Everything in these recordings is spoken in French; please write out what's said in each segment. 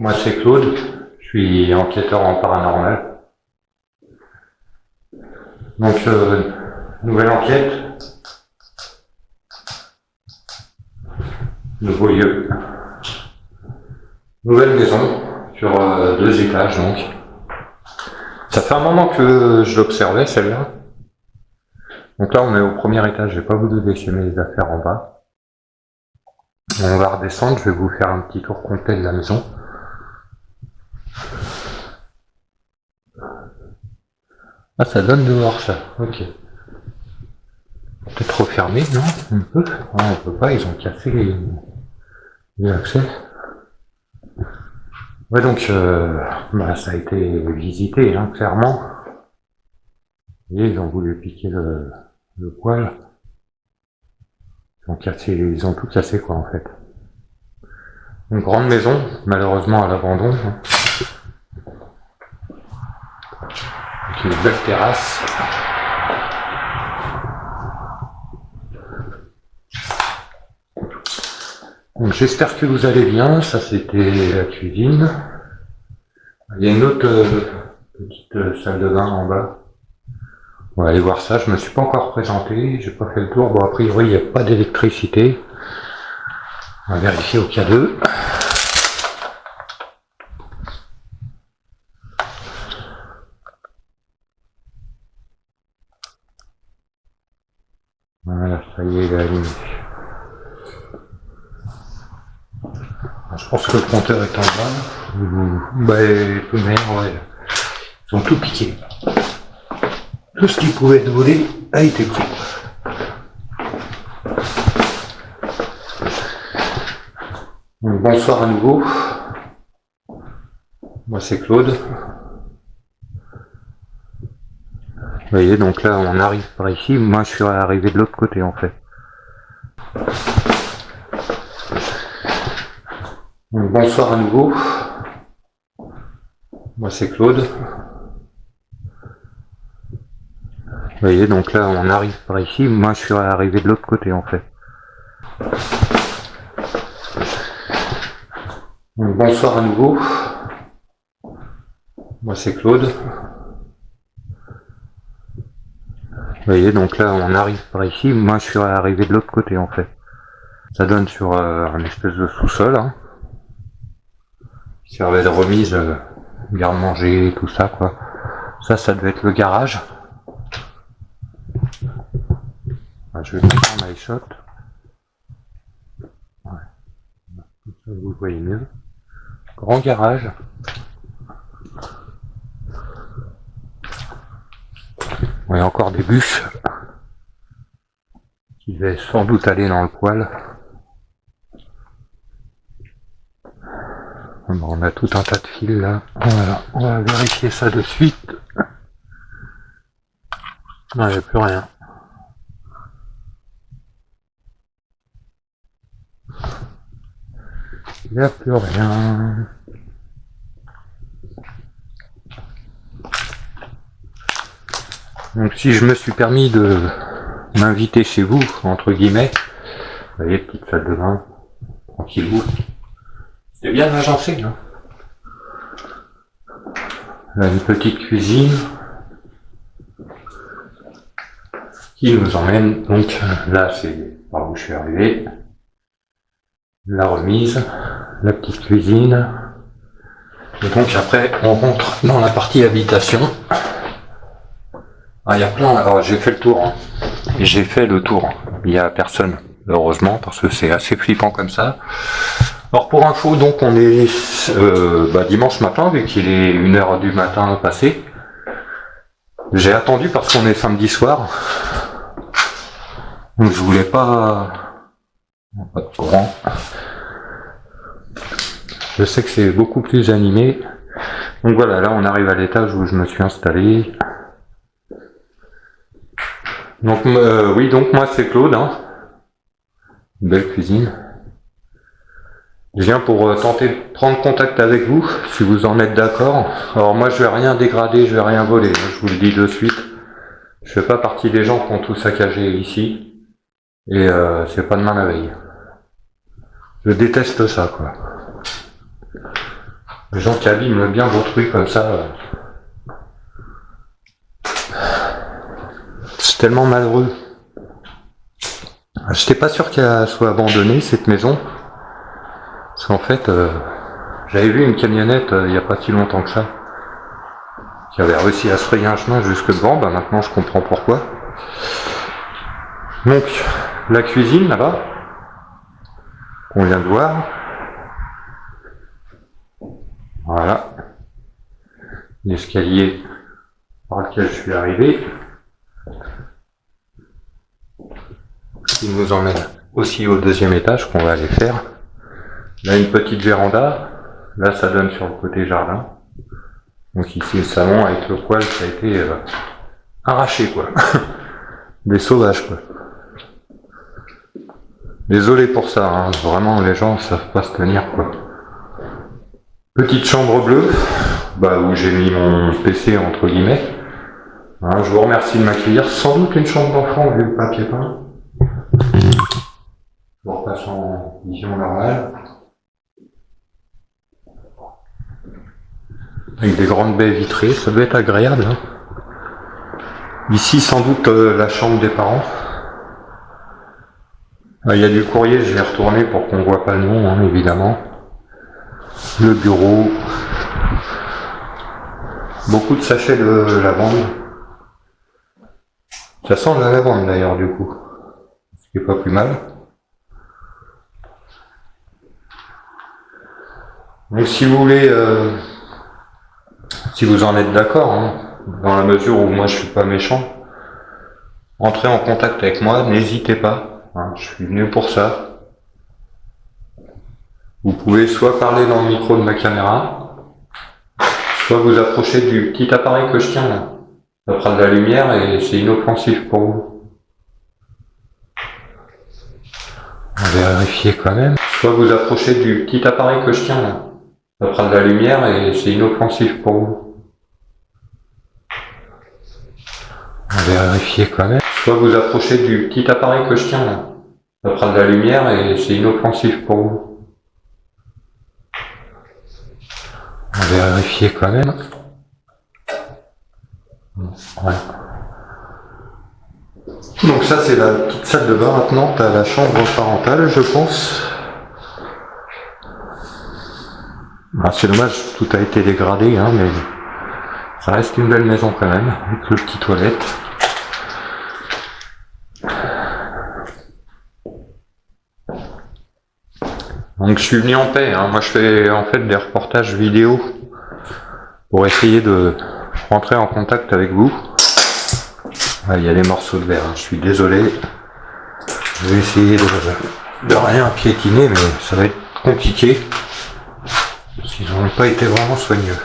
Moi c'est Claude, je suis enquêteur en paranormal. Donc nouvelle enquête, nouveau lieu, nouvelle maison sur 2 étages donc. Ça fait un moment que je l'observais celle-là. Donc là on est au premier étage, j'ai pas voulu laisser mes affaires en bas. On va redescendre, je vais vous faire un petit tour complet de la maison. Ah, ça donne dehors ça, ok. Peut-être refermer, non? On peut? Ah, on peut pas, ils ont cassé les accès. Ouais, donc ça a été visité, hein, clairement. Et ils ont voulu piquer le poêle. Ils ont tout cassé quoi en fait. Une grande maison, malheureusement à l'abandon. Hein. Avec une belle terrasse. Donc j'espère que vous allez bien, ça c'était la cuisine. Il y a une autre petite salle de bain en bas. On va aller voir ça, je me suis pas encore présenté, j'ai pas fait le tour. Bon, a priori il n'y a pas d'électricité. On va vérifier au cas d'eux. Voilà, ça y est, il est allumé. Je pense que le compteur est en bas. Bah, tout de même, ouais. Ils ont tout piqué. Tout ce qui pouvait être volé a été pris. Donc, bonsoir à nouveau. Moi c'est Claude. Vous voyez, donc là on arrive par ici. Moi je suis arrivé de l'autre côté en fait. Donc, bonsoir à nouveau. Moi c'est Claude. Vous voyez, donc là on arrive par ici. Moi je suis arrivé de l'autre côté en fait. Donc, bonsoir à nouveau. Moi c'est Claude. Vous voyez, donc là on arrive par ici. Moi je suis arrivé de l'autre côté en fait. Ça donne sur un espèce de sous-sol. Hein. Qui servait de remise, garde-manger, tout ça quoi. Ça devait être le garage. Je vais mettre en iShot. Ouais. Comme ça vous voyez mieux. Grand garage. Ouais, encore des bûches qui devaient sans doute aller dans le poêle. Bon, on a tout un tas de fils là. Voilà, on va vérifier ça de suite. Non, il n'y a plus rien. Il n'y a plus rien. Donc si je me suis permis de m'inviter chez vous, entre guillemets, vous voyez, petite salle de bain, tranquillou. C'est bien agencé, hein. Là, une petite cuisine qui nous emmène, donc là c'est par où je suis arrivé, la remise, la petite cuisine, et donc après on rentre dans la partie habitation. Ah, il y a plein, alors j'ai fait le tour, hein. J'ai fait le tour, il n'y a personne, heureusement, parce que c'est assez flippant comme ça. Alors pour info, donc on est dimanche matin, vu qu'il est 1h du matin passé. J'ai attendu parce qu'on est samedi soir. Donc je voulais pas de courant. Je sais que c'est beaucoup plus animé. Donc voilà, là on arrive à l'étage où je me suis installé. Donc oui, donc moi c'est Claude, hein. Belle cuisine. Je viens pour tenter de prendre contact avec vous, si vous en êtes d'accord. Alors moi je vais rien dégrader, je vais rien voler, je vous le dis de suite. Je fais pas partie des gens qui ont tout saccagé ici. Et c'est pas demain la veille. Je déteste ça quoi. Les gens qui abîment bien vos trucs comme ça. C'est tellement malheureux. J'étais pas sûr qu'elle soit abandonnée, cette maison. Parce qu'en fait, j'avais vu une camionnette il n'y a pas si longtemps que ça, qui avait réussi à se frayer un chemin jusque devant. Bah maintenant je comprends pourquoi. Donc, la cuisine là-bas, qu'on vient de voir. Voilà. L'escalier par lequel je suis arrivé. Il nous emmène aussi au deuxième étage qu'on va aller faire. Là, une petite véranda. Là, ça donne sur le côté jardin. Donc ici, le salon avec le poêle, ça a été arraché, quoi. Des sauvages, quoi. Désolé pour ça, hein. Vraiment, les gens savent pas se tenir, quoi. Petite chambre bleue, bah, où j'ai mis mon PC, entre guillemets. Hein, je vous remercie de m'accueillir. Sans doute une chambre d'enfant, vu le papier peint. Je repasse en vision normale. Avec des grandes baies vitrées, ça doit être agréable. Hein. Ici, sans doute, la chambre des parents. Il y a du courrier, je vais retourner pour qu'on voit pas le nom, hein, évidemment. Le bureau. Beaucoup de sachets de lavande. Ça sent la lavande d'ailleurs, du coup. Ce qui est pas plus mal. Donc si vous voulez, si vous en êtes d'accord, hein, dans la mesure où moi je suis pas méchant, entrez en contact avec moi, n'hésitez pas, hein, je suis venu pour ça. Vous pouvez soit parler dans le micro de ma caméra, soit vous approcher du petit appareil que je tiens là. Ça fera de la lumière et c'est inoffensif pour vous. On va vérifier quand même. Soit vous approchez du petit appareil que je tiens là. Ça fera de la lumière et c'est inoffensif pour vous. On va vérifier quand même. Soit vous approchez du petit appareil que je tiens là. Ça fera de la lumière et c'est inoffensif pour vous. On va vérifier quand même. Ouais. Donc ça c'est la petite salle de bain maintenant, t'as la chambre parentale je pense. Ah, c'est dommage, tout a été dégradé, hein, mais ça reste une belle maison quand même, avec le petit toilette. Donc je suis venu en paix, hein. Moi je fais en fait des reportages vidéo pour essayer de rentrer en contact avec vous. Ah, il y a des morceaux de verre, hein. Je suis désolé. Je vais essayer de rien piétiner, mais ça va être compliqué. Parce qu'ils n'ont pas été vraiment soigneux.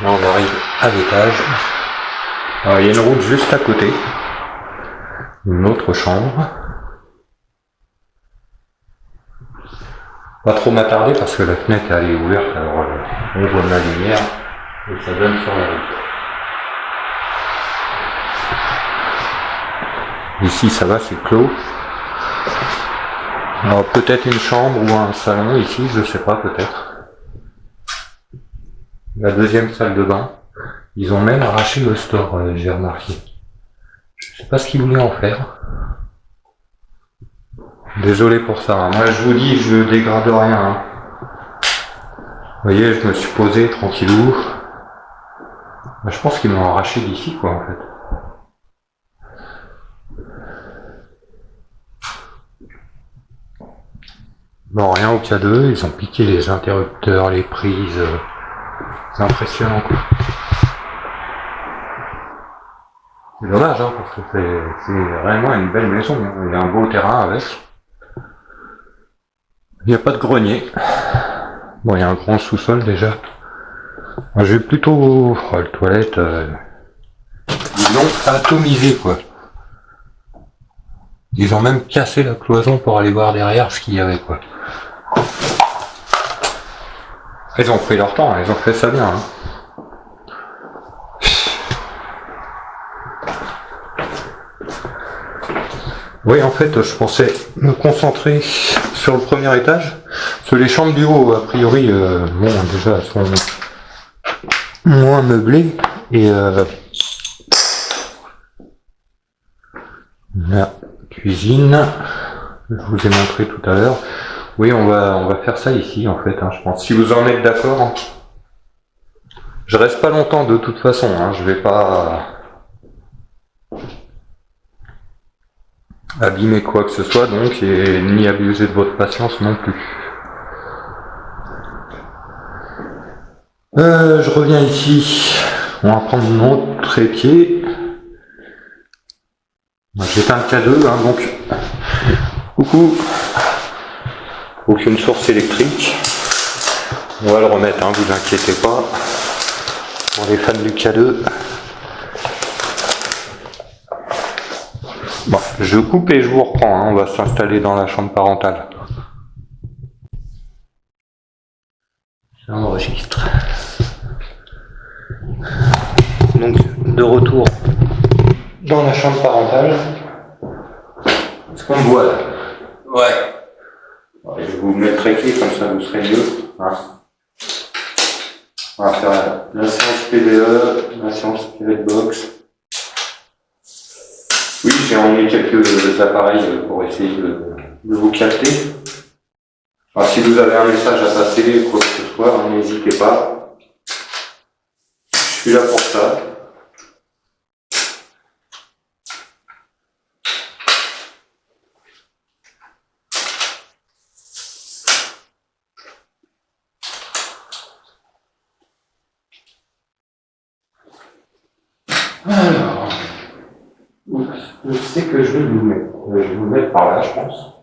Là on arrive à l'étage. Alors il y a une route juste à côté. Une autre chambre. Pas trop m'attarder parce que la fenêtre elle est ouverte, alors on voit de la lumière et ça donne sur la route. Ici ça va, c'est clos. Alors peut-être une chambre ou un salon ici, je sais pas, peut-être. La deuxième salle de bain. Ils ont même arraché le store, j'ai remarqué. Je sais pas ce qu'ils voulaient en faire. Désolé pour ça. Moi je vous dis, je dégrade rien. Hein. Vous voyez, je me suis posé tranquillou. Je pense qu'ils m'ont arraché d'ici, quoi, en fait. Bon, rien au cas d'eux, ils ont piqué les interrupteurs, les prises. C'est impressionnant, quoi. C'est dommage, hein, parce que c'est réellement une belle maison. Hein. Il y a un beau terrain avec. Il n'y a pas de grenier. Bon, il y a un grand sous-sol déjà. Moi, j'ai plutôt... Oh, les toilettes... Ils l'ont atomisé, quoi. Ils ont même cassé la cloison pour aller voir derrière ce qu'il y avait, quoi. Ils ont pris leur temps, ils ont fait ça bien. Hein. Oui, en fait, je pensais me concentrer sur le premier étage. Parce que les chambres du haut, a priori, bon, déjà, elles sont moins meublées. Et la cuisine, je vous ai montré tout à l'heure. Oui, on va faire ça ici, en fait, hein, je pense. Si vous en êtes d'accord, je reste pas longtemps de toute façon. Hein, je vais pas abîmer quoi que ce soit, donc, et ni abuser de votre patience non plus. Je reviens ici. On va prendre mon trépied. J'éteins le K2, hein, donc. Coucou. Aucune source électrique. On va le remettre, hein, vous inquiétez pas. Pour les fans du K2. Bon, je coupe et je vous reprends, hein, on va s'installer dans la chambre parentale. J'enregistre. Donc, de retour dans la chambre parentale. Est-ce qu'on me voit là? Ouais. Je vais vous mettre écrit, comme ça vous serez mieux. Hein. On va faire la séance PVE, la séance Spirit Box. Oui, j'ai emmené quelques appareils pour essayer de vous capter. Alors, si vous avez un message à passer, quoi que ce soit, n'hésitez pas. Je suis là pour ça. Alors, je sais que je vais vous mettre. Je vais vous mettre par là, je pense.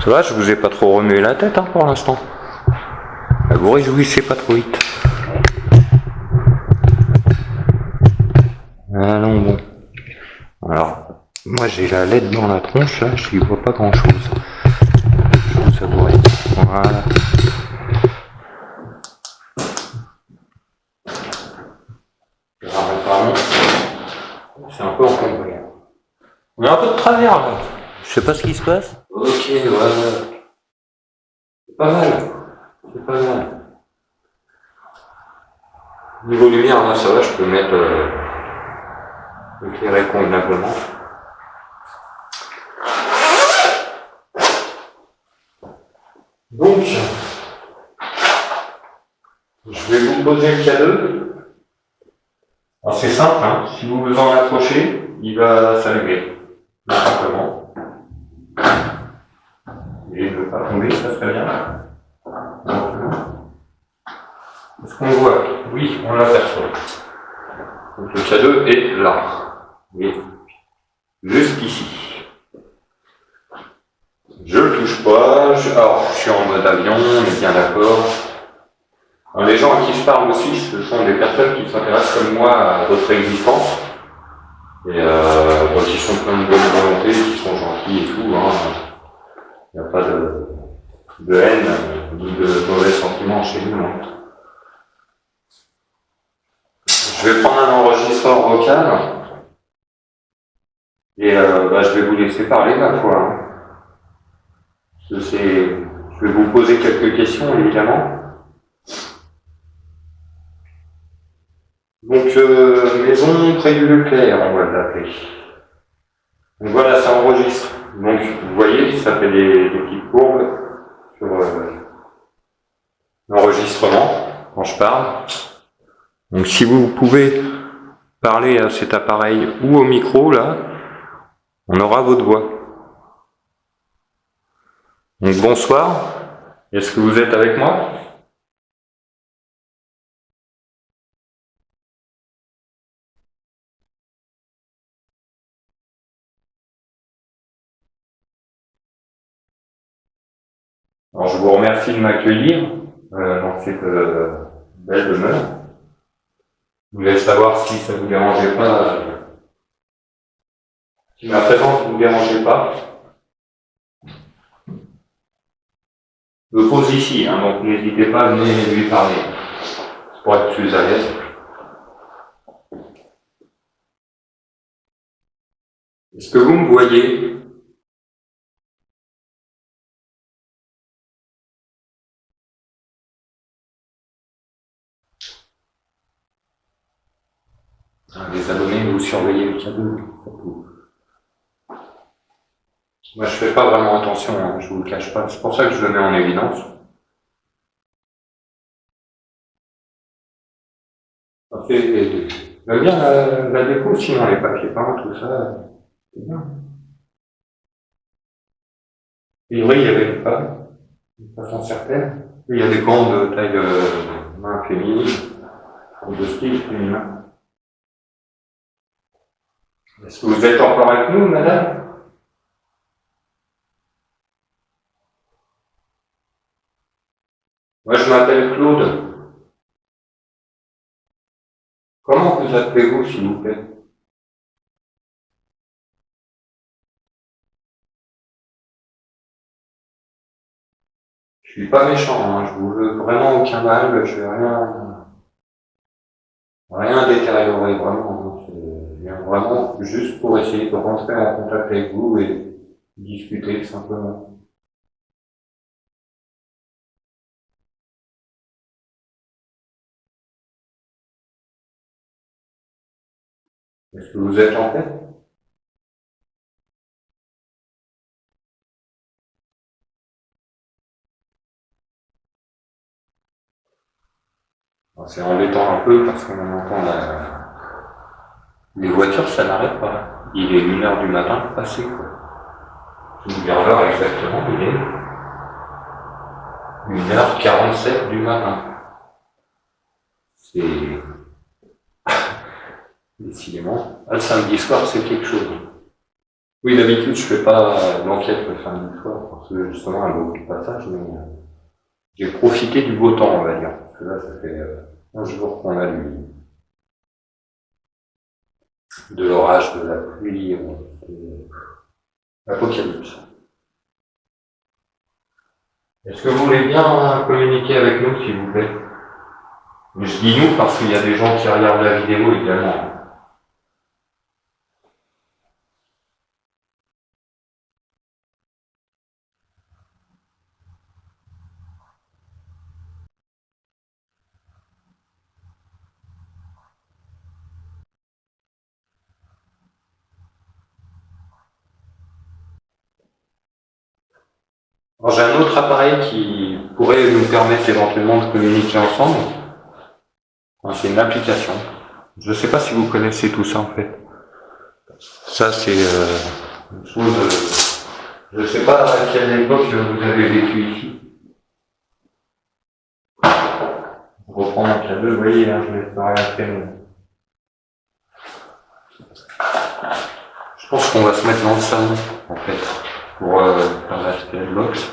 Ça va, je vous ai pas trop remué la tête, hein, pour l'instant. Vous réjouissez pas trop vite. Allons bon. Alors, moi j'ai la LED dans la tronche, là, je n'y vois pas grand chose. Je vous savourer. Voilà. C'est un peu encombré. On est un peu de travers là. Je sais pas ce qui se passe. Ok, voilà. C'est pas mal. C'est pas mal. Niveau lumière, là, ça va, je peux mettre éclairer convenablement. Donc, je vais vous poser le K2. Alors c'est simple, hein. Si vous vous en approchez, il va s'allumer. Tout simplement. Et ne pas tomber, ça serait bien. Est-ce qu'on le voit? Oui, on l'aperçoit. Donc le K2 est là. Oui. Juste ici. Je le touche pas. Alors, je suis en mode avion, on est bien d'accord. Les gens à qui je parle aussi, ce sont des personnes qui s'intéressent comme moi à votre existence. Et qui sont plein de bonne volonté, qui sont gentils et tout. Hein. Il n'y a pas de haine ni de mauvais sentiments chez nous. Hein. Je vais prendre un enregistreur vocal et je vais vous laisser parler ma foi. Hein. Je vais vous poser quelques questions évidemment. Donc maison près du Leclerc, on va l'appeler. Donc voilà, ça enregistre. Donc vous voyez, ça fait des petites courbes sur l'enregistrement quand je parle. Donc si vous pouvez parler à cet appareil ou au micro là, on aura votre voix. Donc bonsoir, est-ce que vous êtes avec moi? Alors je vous remercie de m'accueillir dans cette belle demeure. Je voulais savoir si ça ne vous dérangeait pas, si ma présence ne vous dérangeait pas. me pose ici, hein, donc n'hésitez pas à venir lui parler pour être plus à l'aise. Est-ce que vous me voyez? Les abonnés, vous surveillez le cadeau. Moi, je fais pas vraiment attention, hein, je vous le cache pas. C'est pour ça que je le mets en évidence. J'aime bien la déco, sinon les papiers peints, tout ça, c'est bien. Et oui, il y avait une femme, d'une façon certaine. Il y a des gants de taille main féminine, ou de style féminin. Est-ce que vous êtes encore avec nous, madame? Moi, je m'appelle Claude. Comment vous appelez-vous, s'il vous plaît? Je suis pas méchant, hein, je vous veux vraiment aucun mal, je vais rien détériorer, vraiment. Je viens vraiment juste pour essayer de rentrer en contact avec vous et discuter simplement. Est-ce que vous êtes en paix? C'est embêtant un peu parce qu'on entend les voitures, ça n'arrête pas. Il est 1h du matin passé, quoi. Je vous dire l'heure exactement, il est 1h47 du matin. C'est... Décidément. Le samedi soir, c'est quelque chose. Oui, d'habitude, je fais pas l'enquête le samedi soir, parce que justement, elle a beaucoup de passages, mais j'ai profité du beau temps, on va dire. Parce que là, ça fait un jour qu'on a de l'orage, de la pluie, de l'apocalypse. Est-ce que vous voulez bien communiquer avec nous, s'il vous plaît? Je dis nous parce qu'il y a des gens qui regardent la vidéo également. Alors, j'ai un autre appareil qui pourrait nous permettre éventuellement de communiquer ensemble. C'est une application. Je ne sais pas si vous connaissez tout ça en fait. Ça c'est une chose. Je ne sais pas à quelle époque vous avez vécu ici. Je reprends mon cadeau, vous voyez, hein, je vais pas rien faire. Je pense qu'on va se mettre dans le salon en fait pour faire la SPL box.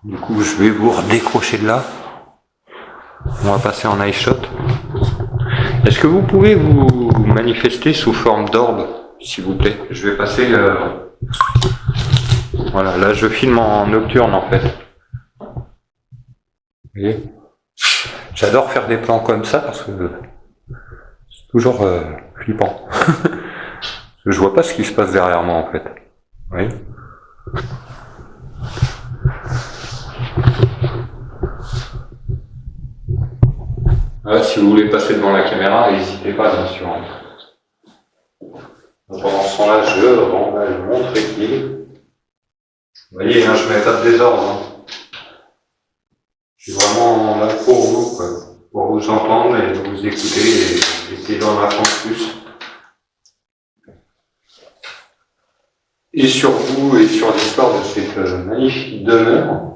Du coup, je vais vous redécrocher de là. On va passer en iShot. Est-ce que vous pouvez vous manifester sous forme d'orbe, s'il vous plaît? Je vais passer... Voilà, là je filme en nocturne en fait. Vous voyez? J'adore faire des plans comme ça parce que c'est toujours flippant. Je vois pas ce qui se passe derrière moi en fait. Oui. Si vous voulez passer devant la caméra, n'hésitez pas bien sûr. Pendant ce temps-là, je remballe mon trépied. Vous voyez, hein, je mets pas de désordre. Hein. Je suis vraiment là pour vous, quoi. Pour vous entendre et vous écouter et essayer d'en apprendre plus. Et sur vous et sur l'histoire de cette magnifique demeure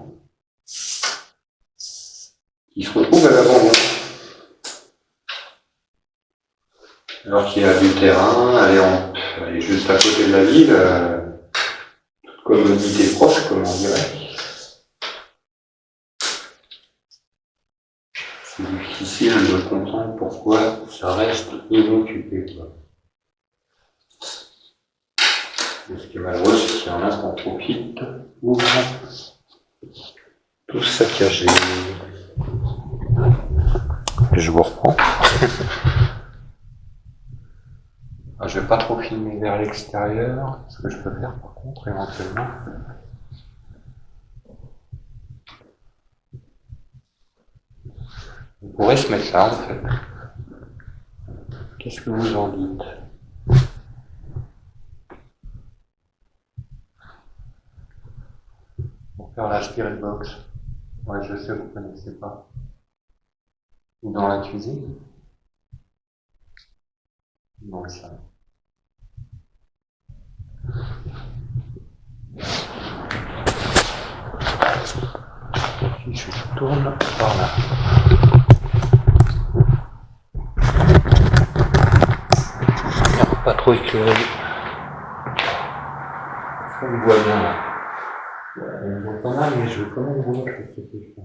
qui se retrouve à l'abandon. Alors qu'il y a du terrain, elle est juste à côté de la ville, toute commodité proche, comme on dirait. C'est difficile de comprendre pourquoi ça reste inoccupé, quoi. Et ce qui est malheureux, c'est qu'il y en a qui en profitent pour tout saccager. Je vous reprends. Je vais pas trop filmer vers l'extérieur. Ce que je peux faire par contre éventuellement. On pourrait se mettre là en fait. Qu'est-ce que vous en dites? Pour faire la spirit box. Ouais, je sais, vous connaissez pas. Ou dans la cuisine. Dans le salon. Si je tourne par là. Pas trop éclairé. On me voit bien là. On me voit pas mal, mais je veux quand même voir ce que c'est ça.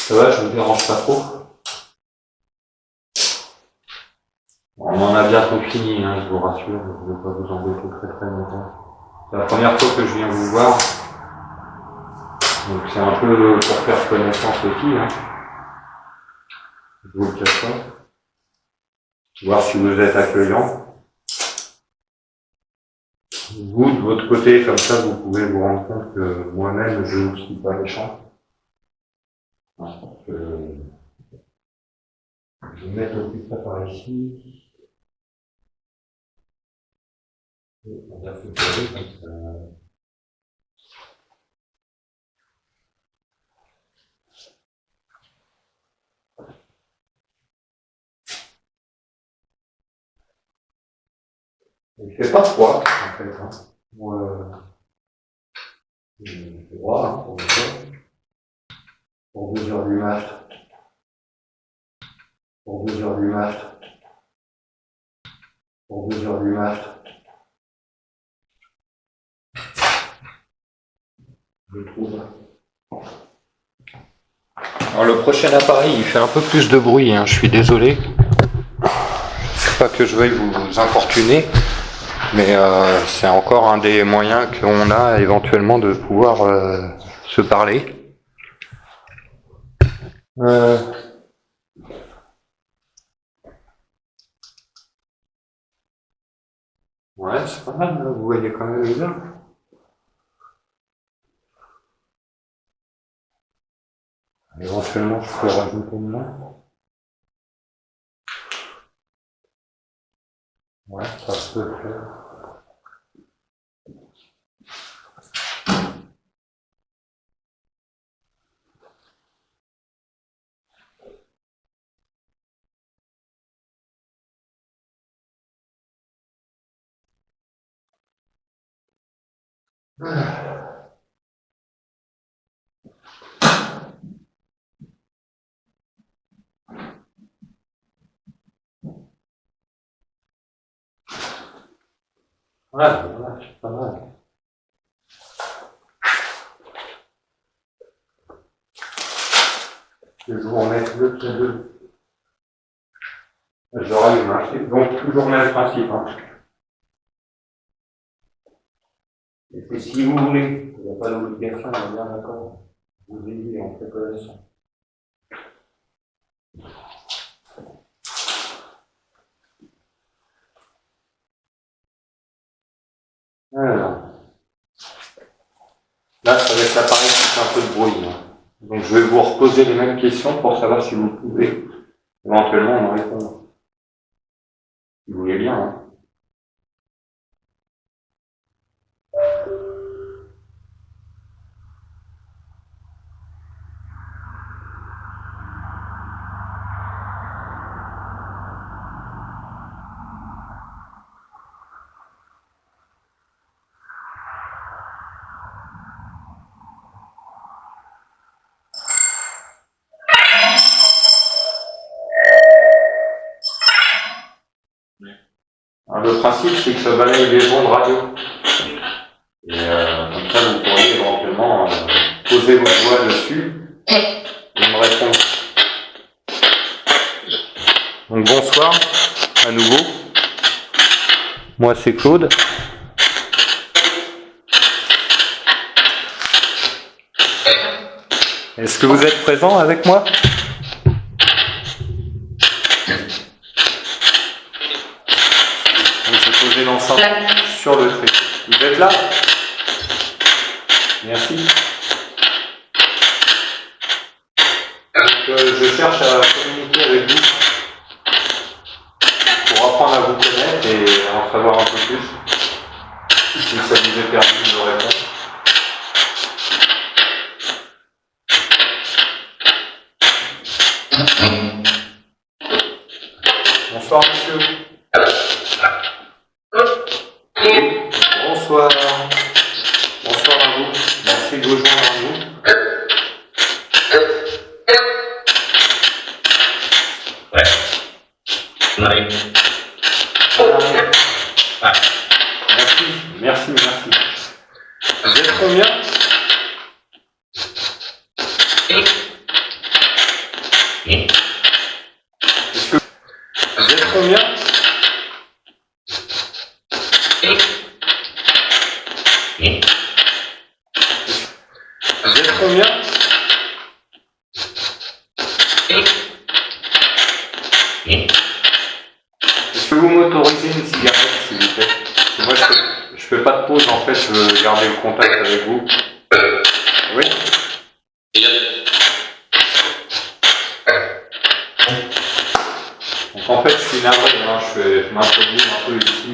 Ça va, je vous dérange pas trop. On en a bientôt fini, hein, je vous rassure, je ne vais pas vous embêter très longtemps. C'est la première fois que je viens vous voir. Donc c'est un peu pour faire connaissance aussi, hein. Je vous le cache pas. Voir si vous êtes accueillant. Vous, de votre côté, comme ça, vous pouvez vous rendre compte que moi-même, je ne suis pas méchant. Je vais mettre le plus ça par ici. On va faire comme ça. Il fait pas froid, en fait. Hein. Moi, il fait froid, hein, pour le temps. Pour 2 heures du mat. Pour 2 heures du mat. Pour 2 heures du mat. Je trouve. Alors le prochain appareil, il fait un peu plus de bruit, hein, je suis désolé. C'est pas que je veuille vous importuner, mais c'est encore un des moyens qu'on a éventuellement de pouvoir se parler. Ouais, c'est pas mal, vous voyez quand même bien. Éventuellement, je peux rajouter une main. Ouais, ça peut le faire. Voilà, c'est pas mal. Je vais vous remettre le pied de. Je rallume, hein. Donc toujours le même principe. Hein. Et puis si vous voulez, il n'y a pas d'obligation, on est bien d'accord. Vous ayez, on fait connaissance. Alors. Là, ça va être l'appareil qui fait un peu de bruit. Hein. Donc je vais vous reposer les mêmes questions pour savoir si vous pouvez éventuellement me répondre. Si vous voulez bien. Hein. Alors, le principe, c'est que ça balaye les ondes radio. Et comme ça, vous pourriez éventuellement poser posez vos doigts dessus et me répondre. Donc bonsoir à nouveau. Moi c'est Claude. Est-ce que vous êtes présent avec moi? Donc j'ai posé l'ensemble sur le trait. Vous êtes là? Merci. Donc, je cherche à communiquer avec vous pour apprendre à vous connaître et à en savoir un peu plus. Si ça vous est permis de me répondre. Bonsoir monsieur. Bonsoir. Bonsoir à vous. Merci de vous joindre à nous. Merci. Vous êtes combien? Vous êtes combien? Vous êtes combien? Est-ce que vous m'autorisez une cigarette, s'il vous plaît? Moi, je fais pas de pause, en fait, je veux garder le contact avec vous. Oui? Donc en fait, je suis navré, hein, je m'introduis un peu ici.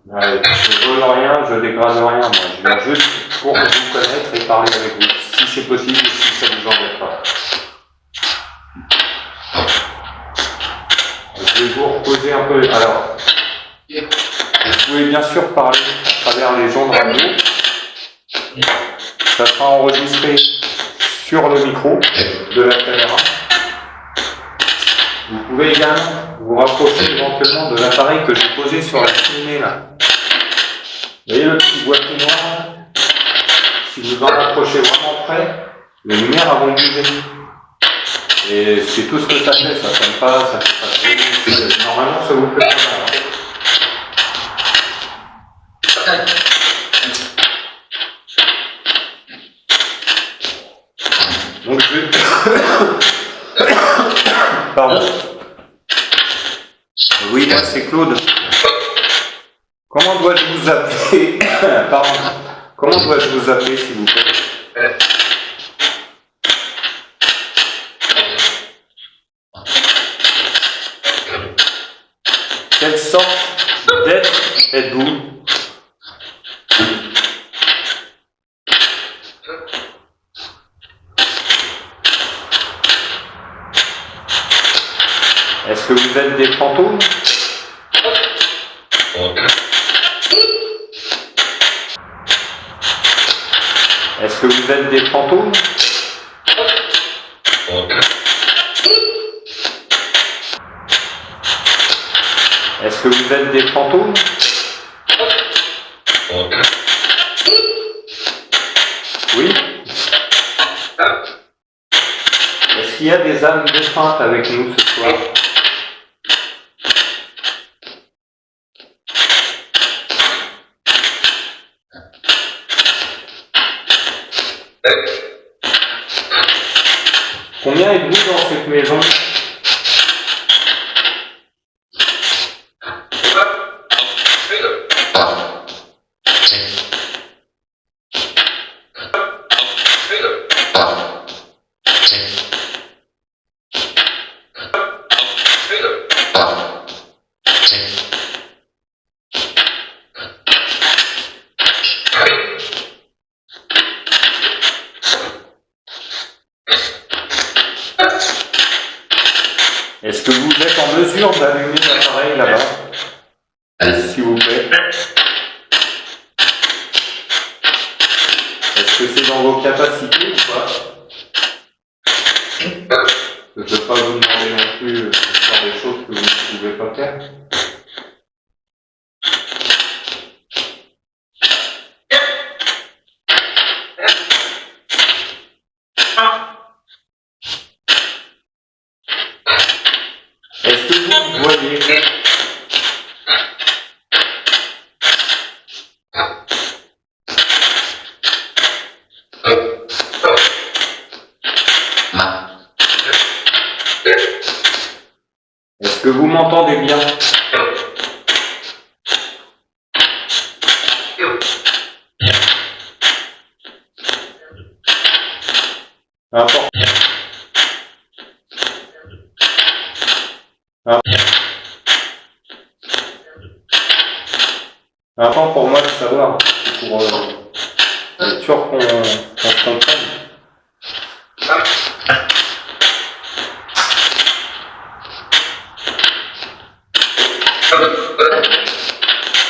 Je vole rien, je dégrade rien, moi. Je viens juste pour vous connaître et parler avec vous, si c'est possible et si ça vous embête pas. Je vais vous reposer un peu. Alors, vous pouvez bien sûr parler à travers les ondes radio. Ça sera enregistré sur le micro de la caméra. Vous pouvez également vous rapprocher éventuellement de l'appareil que j'ai posé sur la cheminée là. Vous voyez le petit boîtier noir? Si vous en approchez vraiment près, les lumières vont bouger. Et c'est tout ce que ça fait, ça sonne pas, ça fait pas de bruit. Normalement ça vous fait pas mal. Donc je vais... Pardon. Oui, moi c'est Claude. Comment dois-je vous appeler? Pardon. Comment dois-je vous appeler, s'il vous plaît? Quelle sorte d'être êtes-vous? Est-ce que vous êtes des fantômes? Est-ce que vous êtes des fantômes? Est-ce que vous êtes des fantômes? Oui? Est-ce qu'il y a des âmes défuntes avec nous ce soir? Combien êtes-vous dans cette maison? Est-ce que vous êtes en mesure d'allumer l'appareil là-bas? S'il vous plaît. Est-ce que c'est dans vos capacités ou pas? Je ne peux pas vous demander non plus de faire des choses que vous ne pouvez pas faire. Est-ce que vous voyez? Est-ce que vous m'entendez bien? Important. Important pour moi de savoir, pour être sûr qu'on se comprenne.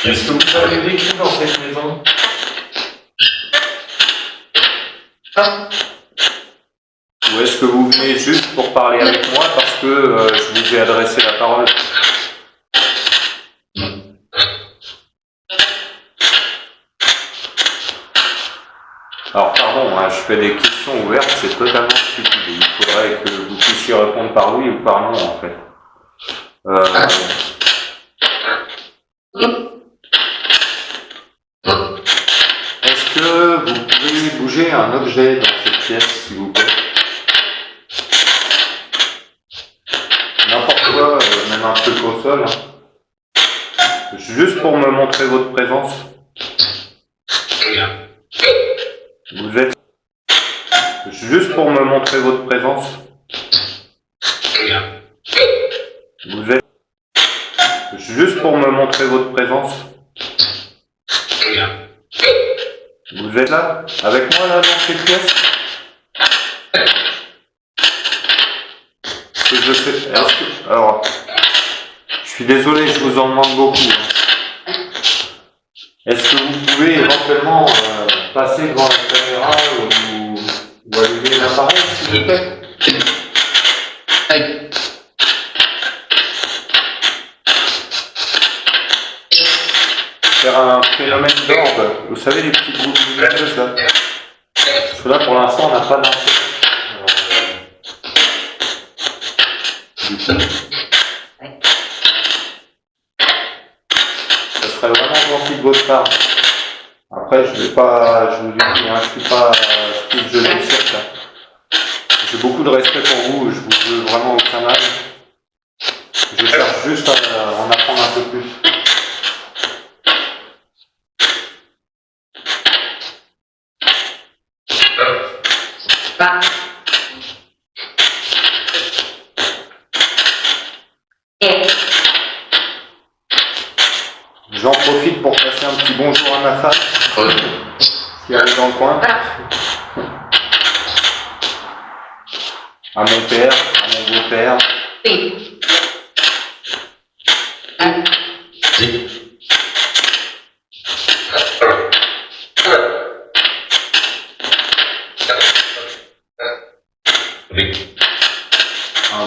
Est-ce que vous avez vécu dans cette maison? Ou est-ce que vous venez juste pour parler avec moi parce que je vous ai adressé la parole? Alors pardon, hein, je fais des questions ouvertes, c'est totalement stupide. Il faudrait que vous puissiez répondre par oui ou par non en fait. Est-ce que vous pouvez bouger un objet dans cette pièce, s'il vous plaît? N'importe quoi, même un truc au sol. Hein. Juste pour me montrer votre présence. Vous êtes... Juste pour me montrer votre présence. Vous êtes... Juste pour me montrer votre présence. Vous êtes là? Avec moi là dans cette pièce? Ce que je fais... Alors... Je suis désolé, je vous en demande beaucoup. Hein. Est-ce que vous pouvez éventuellement passer devant la caméra ou allumer l'appareil, s'il vous plaît? Faire un phénomène d'orbe. Vous savez les petites boules lumineuses là? Parce que là pour l'instant on n'a pas d'insectes. Du coup, ça serait vraiment gentil de votre part. Après je vais pas, je vous dis, hein, je suis pas Steve Jobs du cirque. J'ai beaucoup de respect pour vous, je vous veux vraiment aucun mal. Je cherche juste à en apprendre un peu plus. J'en profite pour passer un petit bonjour à ma femme qui arrive dans le coin, à mon père, à mon beau-père.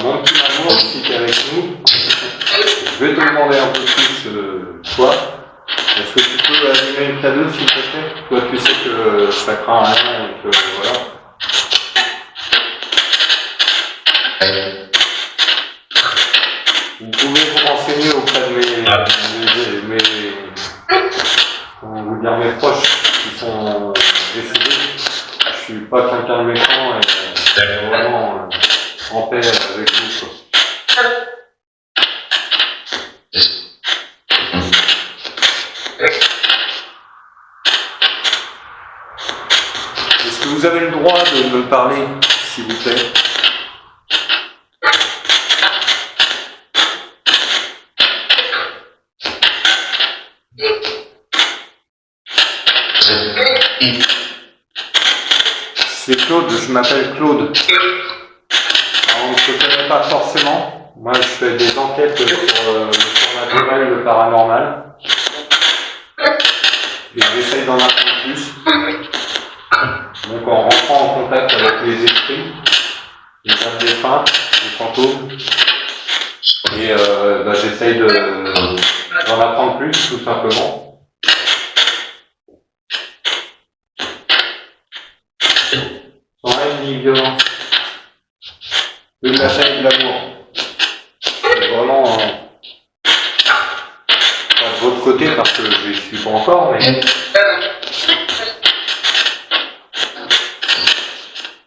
Mon petit maman aussi qui est avec nous. Je vais te demander un peu plus toi. Est-ce que tu peux allumer une cadeau s'il te plaît? Toi tu sais que ça craint rien et que voilà. Vous pouvez vous renseigner auprès de comment vous dire, mes proches qui sont décédés. Je suis pas quelqu'un de méchant et vraiment en paix avec vous. Quoi. Est-ce que vous avez le droit de me parler, s'il vous plaît? C'est Claude, je m'appelle Claude. Alors, on ne se connaît pas forcément. Moi, je fais des enquêtes sur le surnaturel, le paranormal. Et j'essaye d'en apprendre plus. Donc, en rentrant en contact avec les esprits, les âmes défunts, les fantômes. Et j'essaye d'en apprendre plus, tout simplement. Sans être ni violence. Que de la paix et de l'amour. C'est vraiment pas de votre côté parce que je ne suis pas encore, mais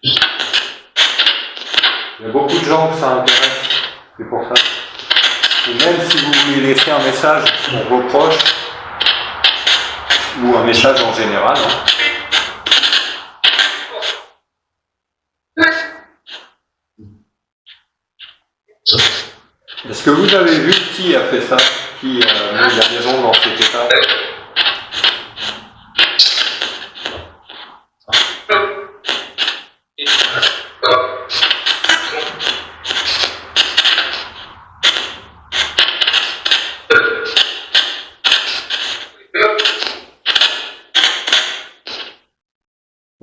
il y a beaucoup de gens que ça intéresse, c'est pour ça. Et même si vous voulez laisser un message pour vos proches, ou un message en général, hein. Est-ce que vous avez vu qui a fait ça? Qui a mis la maison dans cet état?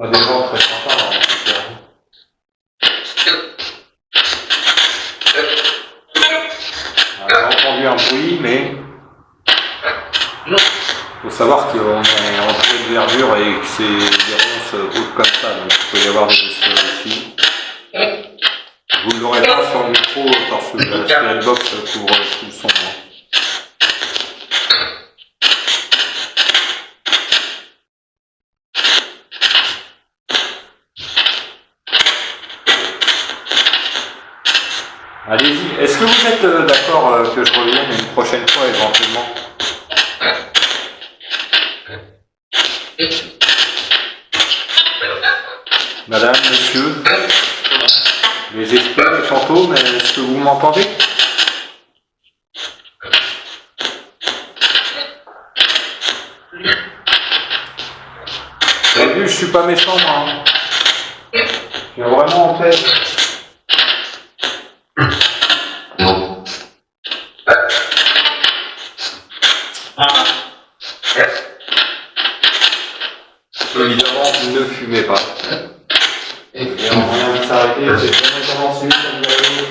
Des gens très sympas, en tout cas. J'ai entendu un bruit, mais il faut savoir qu'on est en pleine verdure et que c'est des ronces hautes comme ça, donc il peut y avoir des blessures ici. Vous ne l'aurez pas sur le micro parce que la Spirit Box couvre tout le son. Hein. Allez-y. Est-ce que vous êtes d'accord que je revienne une prochaine fois éventuellement? Madame, monsieur, les esprits, les fantômes, est-ce que vous m'entendez? Vous avez vu, je suis pas méchant, moi. Hein. Je suis vraiment en paix. Évidemment, ne fumez pas. Et on vient de s'arrêter, c'est jamais commencé, ça vous arrive.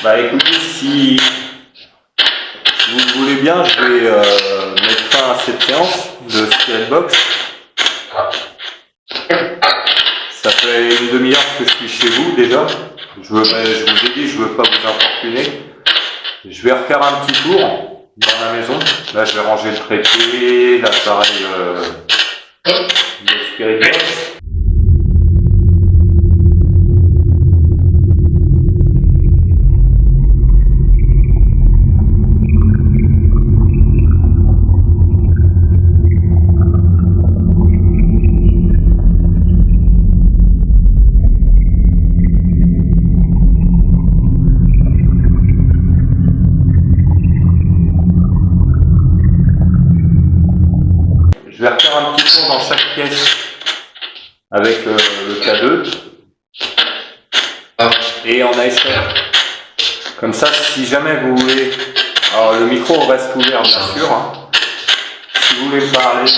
Bah écoutez, si vous le voulez bien, je vais mettre fin à cette séance de Spirit Box. Ça fait une demi-heure que je suis chez vous déjà. Je vous ai dit, je ne veux pas vous importuner. Je vais refaire un petit tour dans la maison. Là, je vais ranger le trépied, l'appareil de Spirit Box. Je vais refaire un petit tour dans chaque pièce avec le K2 et en ASMR. Comme ça, si jamais vous voulez... Alors le micro reste ouvert bien sûr. Hein. Si vous voulez parler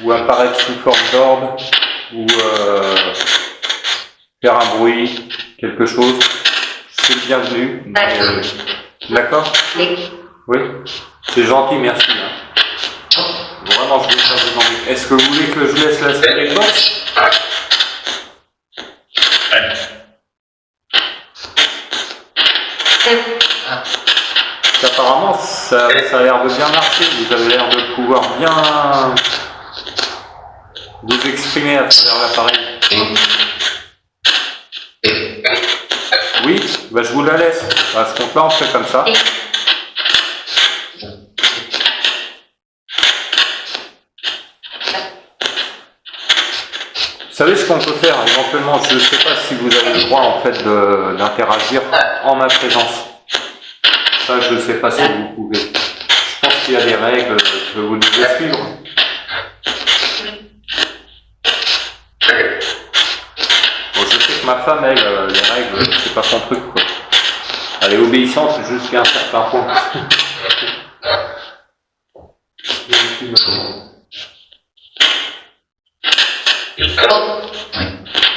ou apparaître sous forme d'orbe ou faire un bruit, quelque chose, c'est le bienvenu. D'accord? Oui. C'est gentil, merci. Hein. Vraiment, je vais pas vous ennuyer. Est-ce que vous voulez que je laisse la Spirit Box? Apparemment, ça a l'air de bien marcher. Vous avez l'air de pouvoir bien vous exprimer à travers l'appareil. Oui, bah, je vous la laisse. À ce compte-là, on fait comme ça. Vous savez ce qu'on peut faire éventuellement, je ne sais pas si vous avez le droit en fait d'interagir en ma présence. Ça, je ne sais pas si vous pouvez. Je pense qu'il y a des règles que vous devez suivre. Bon, je sais que ma femme, elle, les règles, c'est pas son truc, quoi. Elle est obéissante jusqu'à un certain point.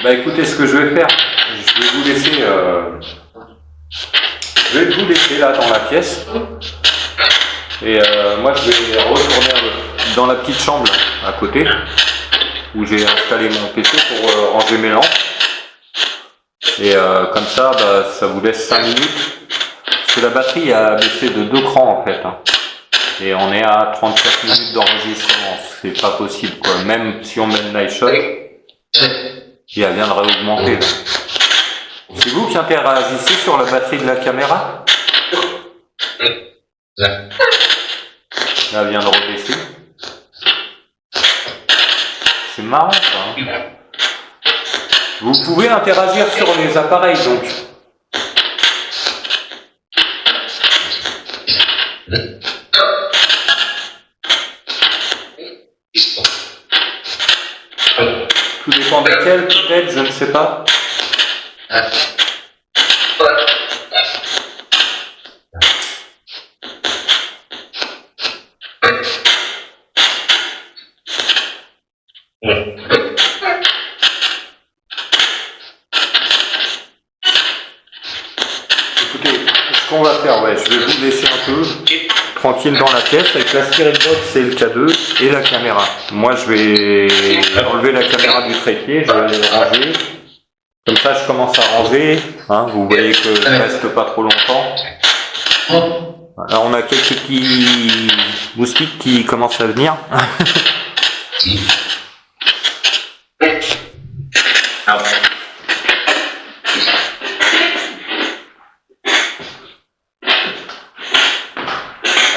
Bah écoutez, ce que je vais faire, je vais vous laisser, je vais vous laisser là dans la pièce. Et moi je vais retourner dans la petite chambre là, à côté, où j'ai installé mon PC pour ranger mes lampes. Et comme ça, bah, ça vous laisse 5 minutes. Parce que la batterie a baissé de 2 crans en fait. Hein. Et on est à 34 minutes d'enregistrement. C'est pas possible quoi. Même si on met le night shot, et elle viendrait augmenter. C'est vous qui interagissez sur la batterie de la caméra? Elle vient de rebaisser. C'est marrant ça. Hein. Vous pouvez interagir sur les appareils donc. Tout dépend desquels peut-être, je ne sais pas. Écoutez, ce qu'on va faire, ouais, je vais vous laisser un peu tranquille dans la pièce avec la Spirit Box et le K2 et la caméra. Moi je vais enlever la caméra du trépied, je vais aller ranger. Comme ça je commence à ranger, hein, vous voyez que je ne reste pas trop longtemps. Alors on a quelques petits moustiques qui commencent à venir.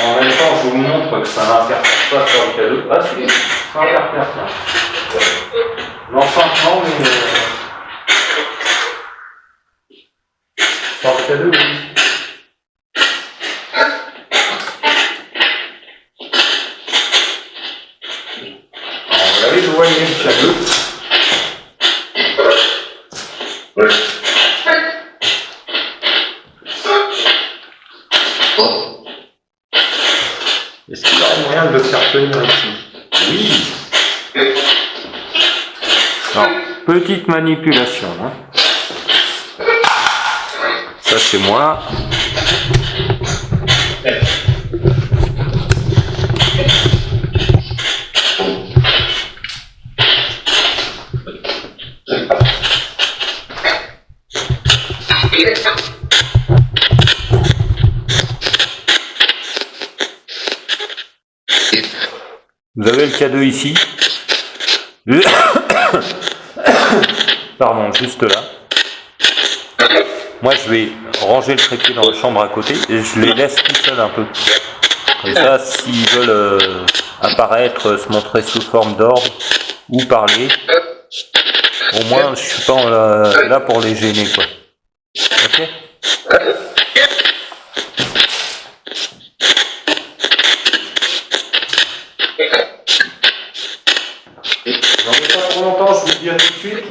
En même temps, je vous montre que ça n'interfère pas sur le K2. Ah, si, ça interfère, tiens. L'enceinte, non, mais. Sur le K2, oui. Alors, vous l'avez éloigné le K2. Est-ce qu'il y aurait moyen de le faire tenir ici? Oui. Alors, petite manipulation. Hein. Ça c'est moi. Vous avez le K2 ici. Pardon, juste là. Moi, je vais ranger le trépied dans la chambre à côté et je les laisse tout seuls un peu. Comme ça, s'ils veulent apparaître, se montrer sous forme d'ordre ou parler, au moins, je suis pas là pour les gêner, quoi. Ok ? J'en ai pas trop longtemps, je vous le dis à tout de suite.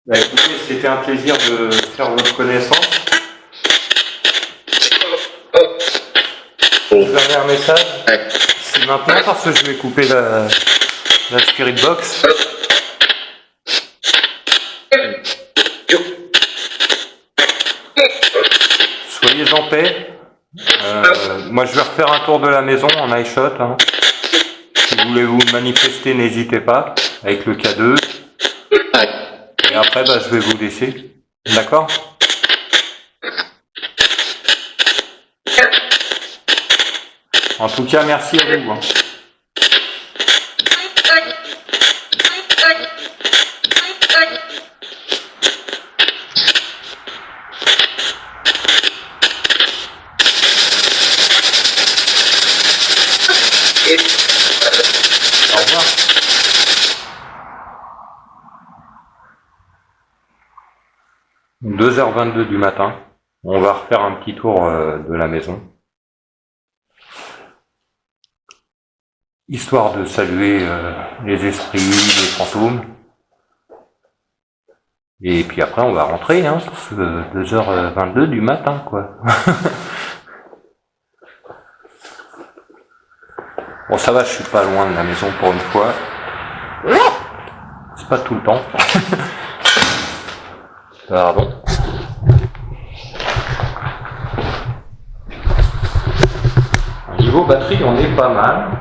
Bah, écoutez, c'était un plaisir de faire votre connaissance. Vous avez un message? C'est maintenant parce que je vais couper la Spirit Box. Soyez en paix. Moi je vais refaire un tour de la maison en iShot. Hein. Si vous voulez vous manifester, n'hésitez pas avec le K2. Et après bah, je vais vous laisser. D'accord? En tout cas, merci à vous. Hein. Au revoir. 2h22 du matin. On va refaire un petit tour de la maison. Histoire de saluer les esprits, les fantômes. Et puis après on va rentrer, hein, 2h22 du matin, quoi. Bon ça va, je suis pas loin de la maison pour une fois. C'est pas tout le temps. Pardon. Niveau batterie, on est pas mal.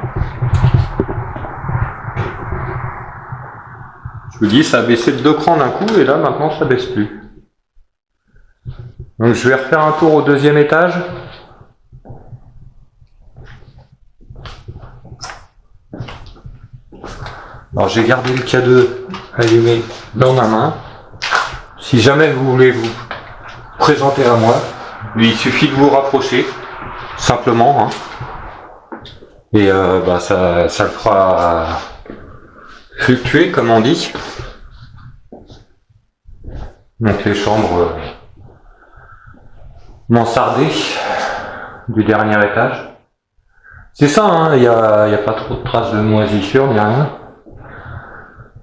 Je vous dis, ça a baissé de 2 crans d'un coup, et là, maintenant, ça baisse plus. Donc, je vais refaire un tour au 2e étage. Alors, j'ai gardé le K2 allumé dans ma main. Si jamais vous voulez vous présenter à moi, il suffit de vous rapprocher, simplement. Hein. Et bah, ça le fera fluctuer, comme on dit. Donc les chambres mansardées du dernier étage. C'est ça, hein, il n'y a pas trop de traces de moisissure, ni rien.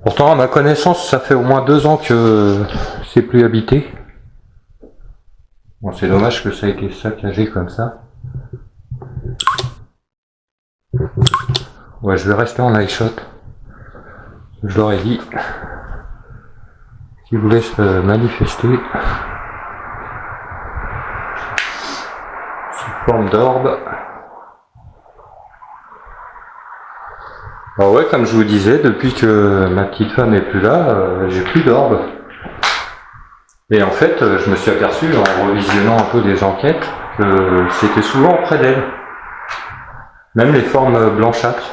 Pourtant, à ma connaissance, ça fait au moins 2 ans que c'est plus habité. Bon, c'est dommage que ça ait été saccagé comme ça. Ouais, je vais rester en iShot. Je leur ai dit. Qui voulait se manifester sous forme d'orbe. Alors ouais, comme je vous disais, depuis que ma petite femme est plus là, j'ai plus d'orbe. Et en fait, je me suis aperçu en revisionnant un peu des enquêtes que c'était souvent près d'elle. Même les formes blanchâtres.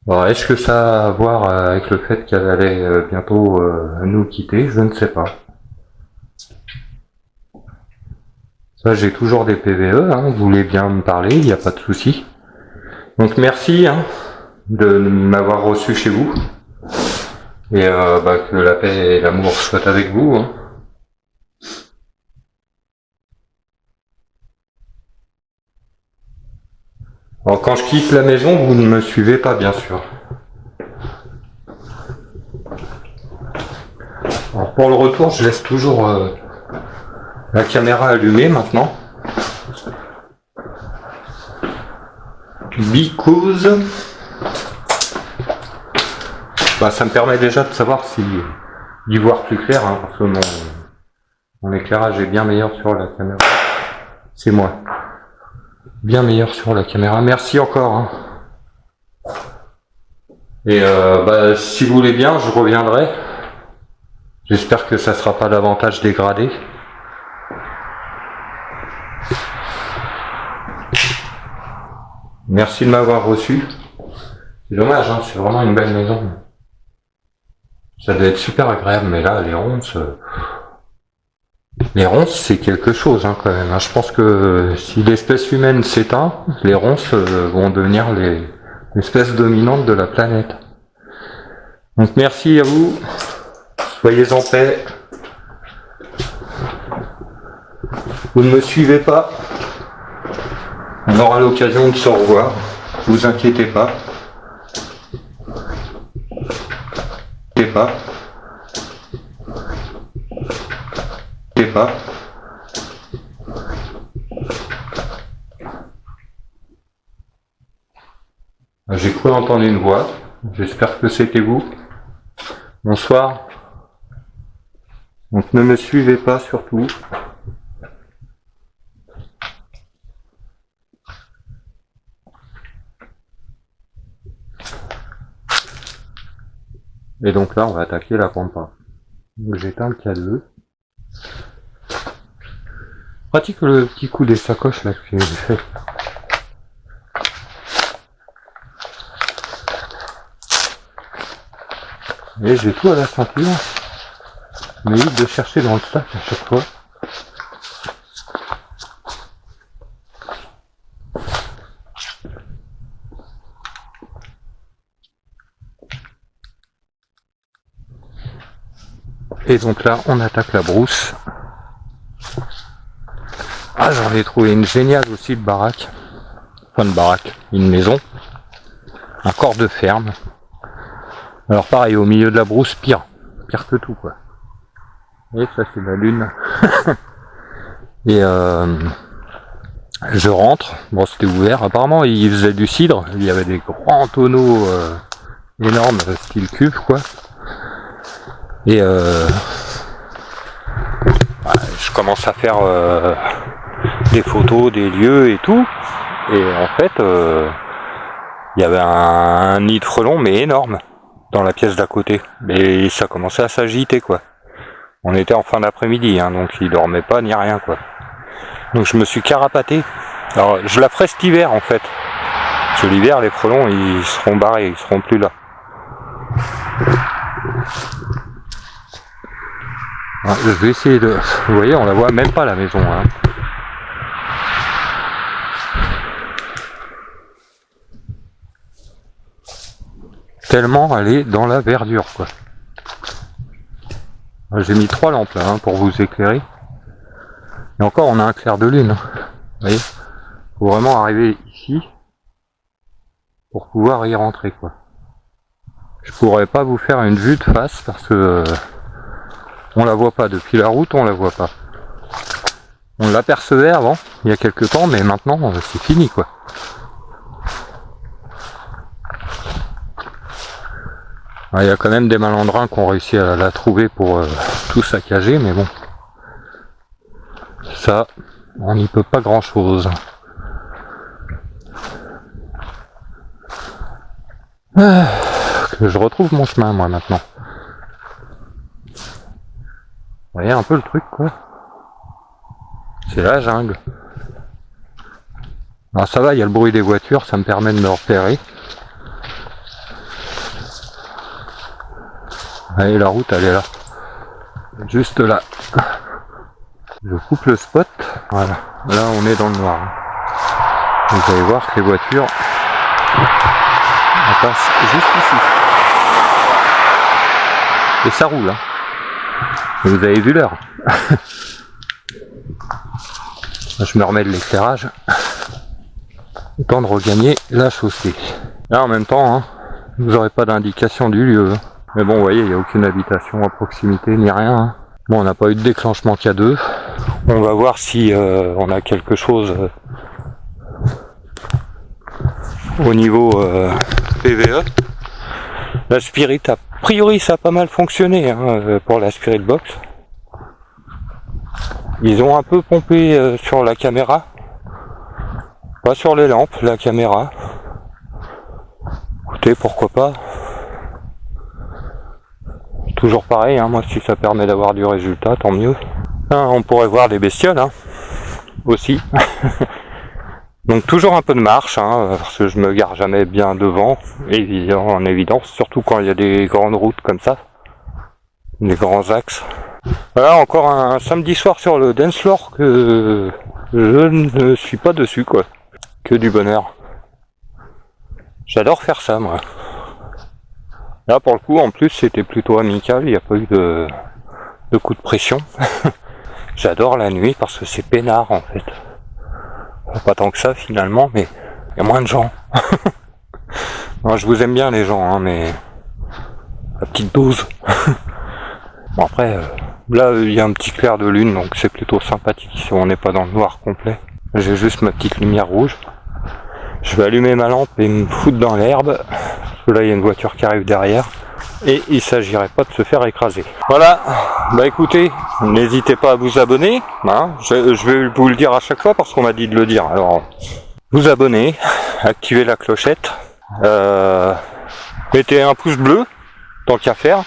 Alors, est-ce que ça a à voir avec le fait qu'elle allait bientôt nous quitter? Je ne sais pas. Ça, j'ai toujours des PVE, hein, vous voulez bien me parler, il n'y a pas de souci. Donc merci de m'avoir reçu chez vous. Et que la paix et l'amour soient avec vous. Alors quand je quitte la maison, vous ne me suivez pas, bien sûr. Alors pour le retour, je laisse toujours la caméra allumée maintenant. Because ça me permet déjà de savoir d'y voir plus clair, parce que mon éclairage est bien meilleur sur la caméra. C'est moi. Bien meilleur sur la caméra. Merci encore. Et si vous voulez bien, je reviendrai. J'espère que ça sera pas davantage dégradé. Merci de m'avoir reçu. C'est dommage, c'est vraiment une belle maison. Ça doit être super agréable, mais là, les ronces... Les ronces, c'est quelque chose quand même. Je pense que si l'espèce humaine s'éteint, les ronces vont devenir l'espèce dominante de la planète. Donc merci à vous. Soyez en paix. Vous ne me suivez pas. On aura l'occasion de se revoir. Ne vous inquiétez pas. Pas. J'ai cru entendre une voix. J'espère que c'était vous. Bonsoir. Donc ne me suivez pas surtout. Et donc là, on va attaquer la pampa. Donc j'éteins le cadeau. Pratique le petit coup des sacoches là que j'ai fait. Et j'ai tout à la ceinture. Mais évite de chercher dans le sac à chaque fois. Et donc là, on attaque la brousse. Ah, j'en ai trouvé une géniale aussi de baraque. Enfin, de baraque, une maison. Un corps de ferme. Alors pareil, au milieu de la brousse, pire que tout quoi. Et ça c'est la lune. Et je rentre, bon c'était ouvert, apparemment il faisait du cidre, il y avait des grands tonneaux énormes, style cuve quoi. Et je commence à faire des photos des lieux et tout. Et en fait, il y avait un nid de frelons mais énorme dans la pièce d'à côté. Et ça commençait à s'agiter quoi. On était en fin d'après-midi, donc il dormait pas ni rien quoi. Donc je me suis carapaté. Alors je la ferai cet hiver en fait. Parce que l'hiver les frelons ils seront barrés, ils seront plus là. Alors, je vais essayer de... Vous voyez, on la voit même pas la maison. Tellement elle est dans la verdure quoi. J'ai mis 3 lampes là pour vous éclairer. Et encore on a un clair de lune. Vous voyez, faut vraiment arriver ici pour pouvoir y rentrer quoi. Je pourrais pas vous faire une vue de face parce que on la voit pas depuis la route, on la voit pas. On l'apercevait avant, il y a quelques temps, mais maintenant c'est fini quoi. Il y a quand même des malandrins qui ont réussi à la trouver pour tout saccager, mais bon. Ça, on n'y peut pas grand chose. Que je retrouve mon chemin moi maintenant. Vous voyez un peu le truc quoi. C'est la jungle. Alors ça va, il y a le bruit des voitures, ça me permet de me repérer. Allez, la route elle est là. Juste là. Je coupe le spot. Voilà. Là on est dans le noir. Vous allez voir que les voitures elles passent juste ici. Et ça roule. Hein. Et vous avez vu l'heure. Je me remets de l'éclairage. Temps de regagner la chaussée. Là en même temps, hein, vous n'aurez pas d'indication du lieu. Mais bon, vous voyez, il n'y a aucune habitation à proximité ni rien. Hein. Bon, on n'a pas eu de déclenchement K2. On va voir si on a quelque chose au niveau PVE. La Spirit, a priori, ça a pas mal fonctionné hein, pour la Spirit Box. Ils ont un peu pompé sur la caméra. Pas sur les lampes, la caméra. Écoutez, pourquoi pas. Toujours pareil, hein, moi si ça permet d'avoir du résultat, tant mieux. Hein, on pourrait voir des bestioles, hein, aussi. Donc toujours un peu de marche, hein, parce que je me gare jamais bien devant, en évidence, surtout quand il y a des grandes routes comme ça. Des grands axes. Voilà, encore un samedi soir sur le dance floor que je ne suis pas dessus, quoi. Que du bonheur. J'adore faire ça, moi. Là, pour le coup, en plus, c'était plutôt amical, il n'y a pas eu de coup de pression. J'adore la nuit parce que c'est peinard, en fait. Pas tant que ça, finalement, mais il y a moins de gens. Non, je vous aime bien, les gens, hein, mais la petite dose. Bon, après, là, il y a un petit clair de lune, donc c'est plutôt sympathique si on n'est pas dans le noir complet. J'ai juste ma petite lumière rouge. Je vais allumer ma lampe et me foutre dans l'herbe. Parce que là, il y a une voiture qui arrive derrière. Et il s'agirait pas de se faire écraser. Voilà. Bah écoutez, n'hésitez pas à vous abonner. Hein. Je vais vous le dire à chaque fois parce qu'on m'a dit de le dire. Alors, vous abonnez, activez la clochette. Mettez un pouce bleu, tant qu'à faire.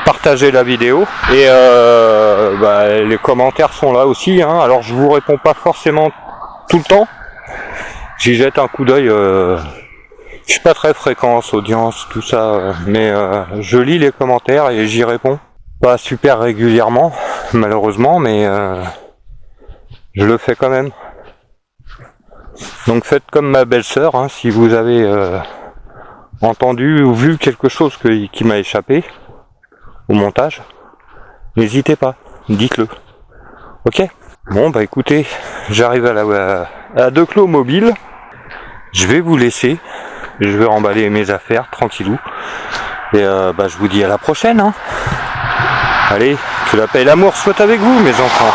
Partagez la vidéo. Et les commentaires sont là aussi. Hein. Alors, je vous réponds pas forcément tout le temps. J'y jette un coup d'œil. Je suis pas très fréquence, audience, tout ça, mais je lis les commentaires et j'y réponds. Pas super régulièrement, malheureusement, mais je le fais quand même. Donc faites comme ma belle-sœur, hein, si vous avez entendu ou vu quelque chose qui m'a échappé au montage, n'hésitez pas, dites-le. Ok ? Bon bah écoutez, j'arrive à Declos Mobile. Je vais vous laisser. Je vais remballer mes affaires tranquillou. Et je vous dis à la prochaine. Hein. Allez, que la paix et l'amour soient avec vous, mes enfants.